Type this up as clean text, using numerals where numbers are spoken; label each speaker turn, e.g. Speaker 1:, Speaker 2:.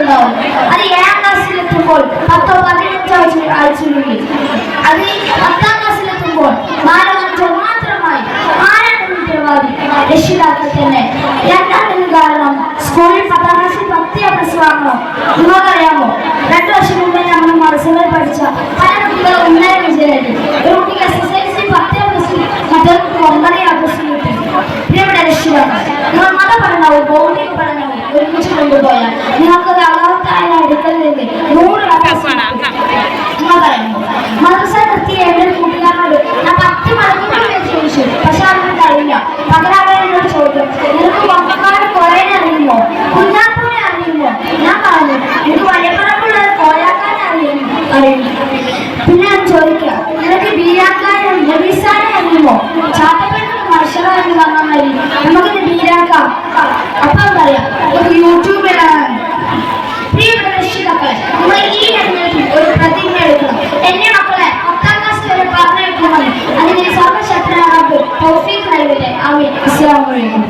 Speaker 1: ഉണ്ടാവും. അത് 7ാം ക്ലാസ്സിലെത്തുമ്പോൾ 10-15 ആഴ്ചയുള്ളിൽ, അത് 10ാം ക്ലാസ്സിലെത്തുമ്പോൾ 4-5 മാത്രമായി ആരാണ് ഉത്തരവാദി? രക്ഷിതാക്കൾ തന്നെ. രണ്ടാമത് കാരണം സ്കൂളിൽ 10ാം ക്ലാസ്സിൽ 10 വാങ്ങണം. നിങ്ങൾക്കറിയാമോ, 2 വർഷം മുമ്പേ നമ്മൾ മത്സരങ്ങൾ പഠിച്ച പല കുട്ടികൾ ഉന്നത വിജയമായിട്ട്. ഒരു കുട്ടിക്ക് SSLC 10 മറ്റൊരു 9 കിട്ടി. ഇവിടെ രക്ഷിതാക്കൾ, നിങ്ങൾ മതപഠനവും ഭൗതിക പഠനവും ഒരുമിച്ച് കൊണ്ടുപോയാൽ നിങ്ങൾക്കൊരു അളവത്തായ അടുക്കൽ നിന്ന് 100 നിങ്ങൾക്കറിയാമോ? മദ്രസ നിർത്തിയ എൻ്റെ കൂട്ടുകാരനോട് ഞാൻ 10 മണിക്കൂർ ചോദിച്ചു, പക്ഷെ അതിന് കഴിയില്ല. പകരാകാൻ എന്നോട് ചോദ്യം, നിനക്ക് വക്കക്കാട് കുറേ അറിയുമോ, കുഞ്ഞാപ്പൂനെ അറിയുമോ? ഞാൻ പറഞ്ഞു, എനിക്ക് വലിയ പറമ്പുള്ളത് കോയാക്കാനെ അറിയുന്നു. പിന്നെ ഞാൻ ചോദിക്കുക, നിനക്ക് ബീരാക്കാനെ നബീസാനെ അറിയുമോ? ചാത്തപ്പേട്ട മനുഷ്യർ എന്ന് പറഞ്ഞാൽ മതി, നമുക്കിത് ബീരാക്കാം. അപ്പം പറയാം, ഒരു യൂട്യൂബിലാണ്. പ്രിയപ്പെട്ട രക്ഷിതാക്കളെ, നമ്മൾ ഈ രംഗത്തിൽ ഒരു പ്രതിജ്ഞ എടുക്കണം. എന്നെ മക്കളെ 10ാം ക്ലാസ് വരെ പറഞ്ഞെടുക്കുമെന്ന് അതിന് സർവശക്തനായ തൗഫീഖ് നൽകട്ടെ. ആമീൻ. അസ്സലാമു അലൈക്കും.